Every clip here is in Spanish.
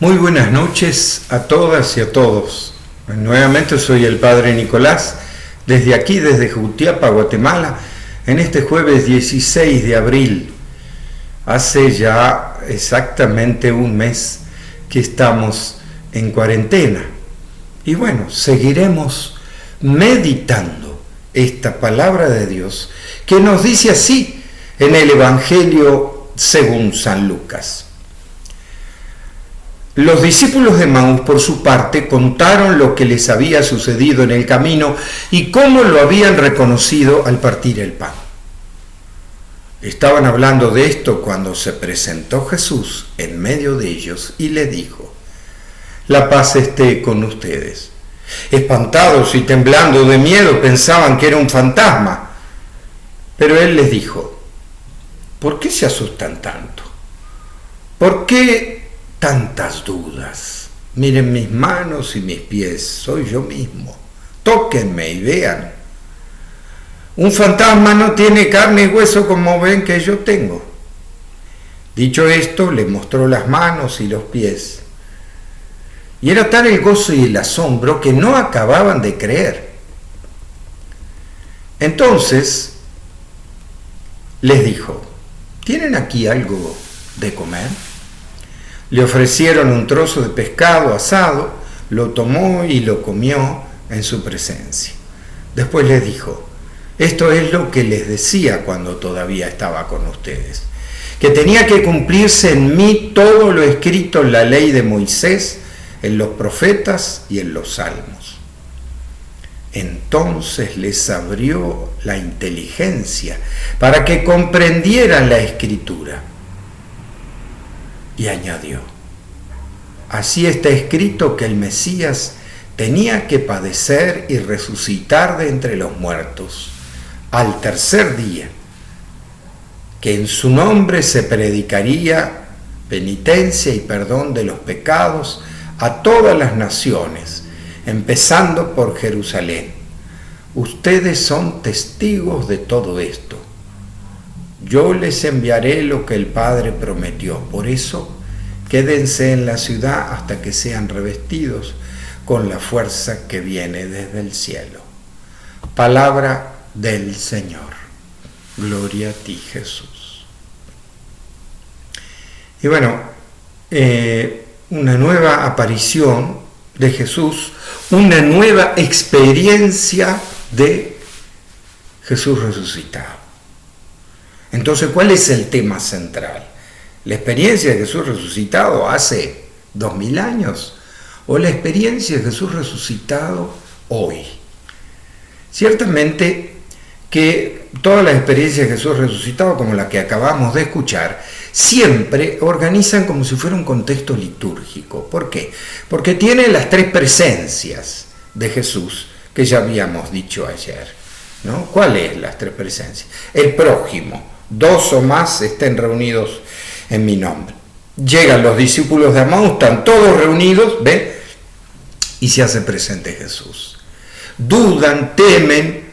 Muy buenas noches a todas y a todos. Nuevamente soy el Padre Nicolás, desde aquí, desde Jutiapa, Guatemala, en este jueves 16 de abril. Hace ya exactamente un mes que estamos en cuarentena. Y bueno, seguiremos meditando esta palabra de Dios que nos dice así en el Evangelio según San Lucas. Los discípulos de Emaús, por su parte, contaron lo que les había sucedido en el camino y cómo lo habían reconocido al partir el pan. Estaban hablando de esto cuando se presentó Jesús en medio de ellos y les dijo: «La paz esté con ustedes». Espantados y temblando de miedo pensaban que era un fantasma. Pero él les dijo: «¿Por qué se asustan tanto? ¿Por qué tantas dudas? Miren mis manos y mis pies, soy yo mismo. Tóquenme y vean. Un fantasma no tiene carne y hueso como ven que yo tengo». Dicho esto, le mostró las manos y los pies. Y era tal el gozo y el asombro que no acababan de creer. Entonces les dijo: ¿tienen aquí algo de comer? Le ofrecieron un trozo de pescado asado, lo tomó y lo comió en su presencia. Después les dijo: esto es lo que les decía cuando todavía estaba con ustedes, que tenía que cumplirse en mí todo lo escrito en la ley de Moisés, en los profetas y en los salmos. Entonces les abrió la inteligencia para que comprendieran la escritura. Y añadió: así está escrito que el Mesías tenía que padecer y resucitar de entre los muertos al tercer día, que en su nombre se predicaría penitencia y perdón de los pecados a todas las naciones, empezando por Jerusalén. Ustedes son testigos de todo esto. Yo les enviaré lo que el Padre prometió. Por eso, quédense en la ciudad hasta que sean revestidos con la fuerza que viene desde el cielo. Palabra del Señor. Gloria a ti, Jesús. Y bueno, una nueva aparición de Jesús, una nueva experiencia de Jesús resucitado. Entonces, ¿cuál es el tema central? ¿La experiencia de Jesús resucitado hace 2000 años o la experiencia de Jesús resucitado hoy? Ciertamente que todas las experiencias de Jesús resucitado, como la que acabamos de escuchar, siempre organizan como si fuera un contexto litúrgico. ¿Por qué? Porque tiene las tres presencias de Jesús que ya habíamos dicho ayer, ¿no? ¿Cuáles son las tres presencias? El prójimo: dos o más estén reunidos en mi nombre. Llegan los discípulos de Emaús, están todos reunidos, ¿ven? Y se hace presente Jesús. Dudan, temen,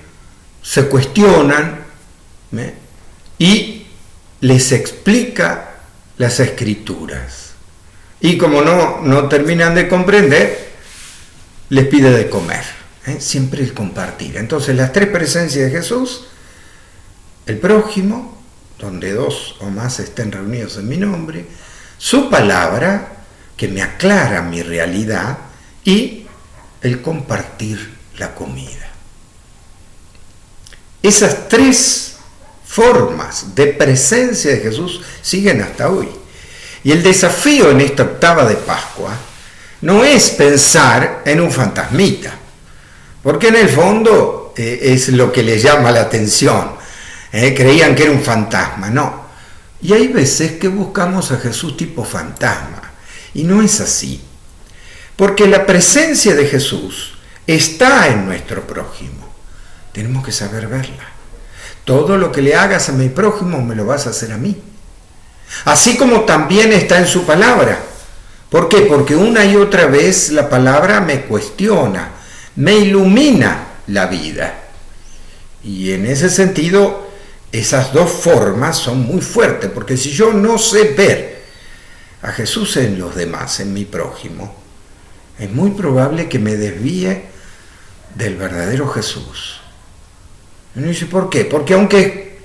se cuestionan, ¿ven? Y les explica las Escrituras. Y como no terminan de comprender, les pide de comer. Siempre el compartir. Entonces, las tres presencias de Jesús: el prójimo, donde dos o más estén reunidos en mi nombre; su palabra, que me aclara mi realidad; y el compartir la comida. Esas tres formas de presencia de Jesús siguen hasta hoy. Y el desafío en esta octava de Pascua no es pensar en un fantasmita, porque en el fondo es lo que les llama la atención. Creían que era un fantasma, no. Y hay veces que buscamos a Jesús tipo fantasma, y no es así, porque la presencia de Jesús está en nuestro prójimo. Tenemos que saber verla. Todo lo que le hagas a mi prójimo me lo vas a hacer a mí. Así como también está en su palabra. ¿Por qué? Porque una y otra vez la palabra me cuestiona, me ilumina la vida. Y en ese sentido, esas dos formas son muy fuertes, porque si yo no sé ver a Jesús en los demás, en mi prójimo, es muy probable que me desvíe del verdadero Jesús. Y uno dice, ¿por qué? Porque aunque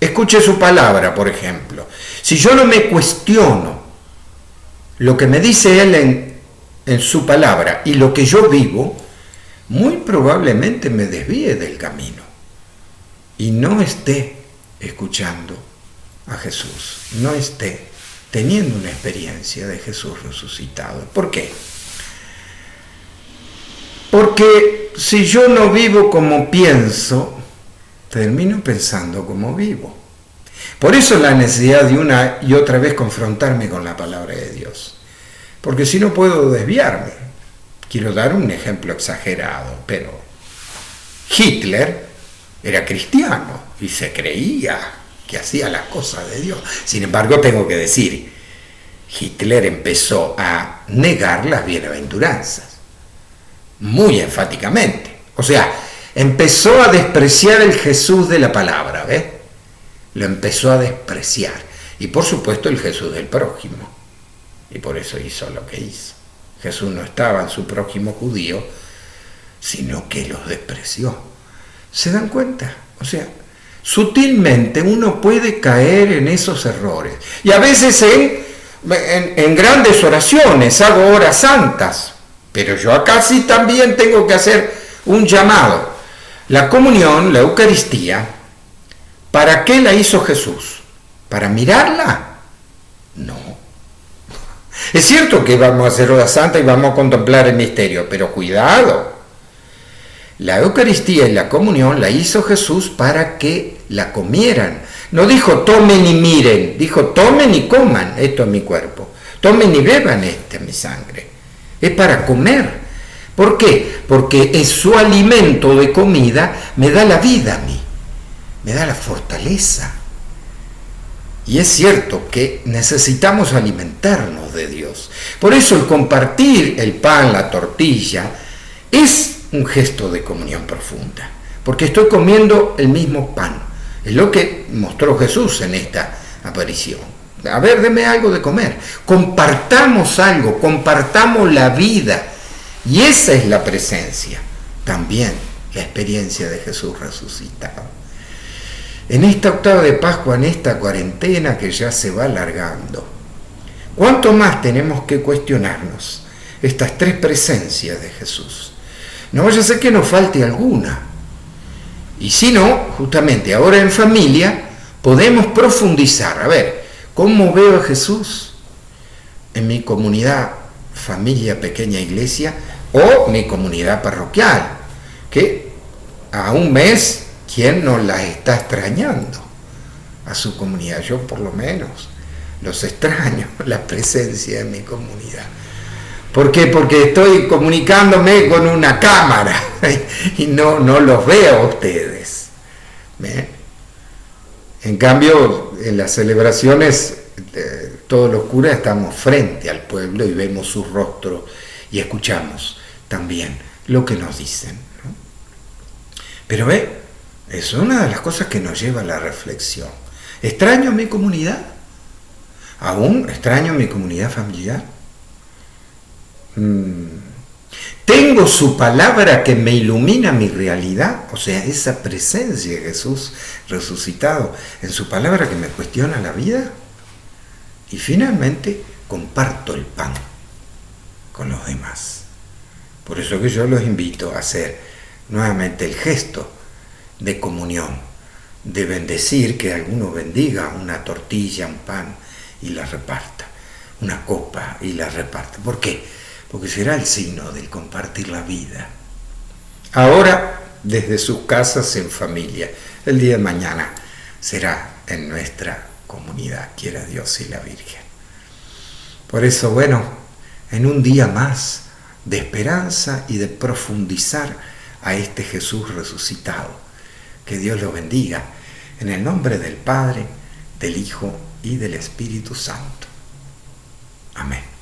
escuche su palabra, por ejemplo, si yo no me cuestiono lo que me dice Él en su palabra y lo que yo vivo, muy probablemente me desvíe del camino y no esté escuchando a Jesús, no esté teniendo una experiencia de Jesús resucitado. ¿Por qué? Porque si yo no vivo como pienso, termino pensando como vivo. Por eso la necesidad de una y otra vez confrontarme con la palabra de Dios. Porque si no puedo desviarme. Quiero dar un ejemplo exagerado, pero Hitler era cristiano y se creía que hacía las cosas de Dios. Sin embargo, tengo que decir, Hitler empezó a negar las bienaventuranzas, muy enfáticamente. O sea, empezó a despreciar el Jesús de la palabra, ¿ves? Lo empezó a despreciar. Y por supuesto el Jesús del prójimo. Y por eso hizo lo que hizo. Jesús no estaba en su prójimo judío, sino que los despreció. ¿Se dan cuenta? O sea, sutilmente uno puede caer en esos errores. Y a veces en grandes oraciones, hago horas santas. Pero yo acá sí también tengo que hacer un llamado. La comunión, la Eucaristía, ¿para qué la hizo Jesús? ¿Para mirarla? No. Es cierto que vamos a hacer hora santa y vamos a contemplar el misterio, pero cuidado. La Eucaristía y la comunión la hizo Jesús para que la comieran. No dijo tomen y miren, dijo tomen y coman, esto es mi cuerpo. Tomen y beban esta mi sangre. Es para comer. ¿Por qué? Porque es su alimento de comida, me da la vida a mí, me da la fortaleza. Y es cierto que necesitamos alimentarnos de Dios. Por eso el compartir el pan, la tortilla, es un gesto de comunión profunda. Porque estoy comiendo el mismo pan. Es lo que mostró Jesús en esta aparición. A ver, deme algo de comer. Compartamos algo, compartamos la vida. Y esa es la presencia. También la experiencia de Jesús resucitado. En esta octava de Pascua, en esta cuarentena que ya se va alargando, ¿cuánto más tenemos que cuestionarnos estas tres presencias de Jesús? No vaya a ser que nos falte alguna. Y si no, justamente ahora en familia podemos profundizar. A ver, ¿cómo veo a Jesús en mi comunidad, familia, pequeña iglesia o mi comunidad parroquial? Que a un mes, ¿quién no la está extrañando a su comunidad? Yo por lo menos los extraño, la presencia de mi comunidad. ¿Por qué? Porque estoy comunicándome con una cámara y no los veo a ustedes. ¿Ven? En cambio, en las celebraciones, todos los curas estamos frente al pueblo y vemos su rostro y escuchamos también lo que nos dicen, ¿no? Pero es una de las cosas que nos lleva a la reflexión. ¿Extraño mi comunidad? ¿Aún extraño mi comunidad familiar? ¿Tengo su palabra que me ilumina mi realidad? O sea, esa presencia de Jesús resucitado en su palabra que me cuestiona la vida. Y finalmente, comparto el pan con los demás. Por eso que yo los invito a hacer nuevamente el gesto de comunión, de bendecir, que alguno bendiga una tortilla, un pan y la reparta, una copa y la reparta. ¿Por qué? Porque será el signo del compartir la vida. Ahora, desde sus casas en familia, el día de mañana será en nuestra comunidad, quiera Dios y la Virgen. Por eso, bueno, en un día más de esperanza y de profundizar a este Jesús resucitado, que Dios lo bendiga, en el nombre del Padre, del Hijo y del Espíritu Santo. Amén.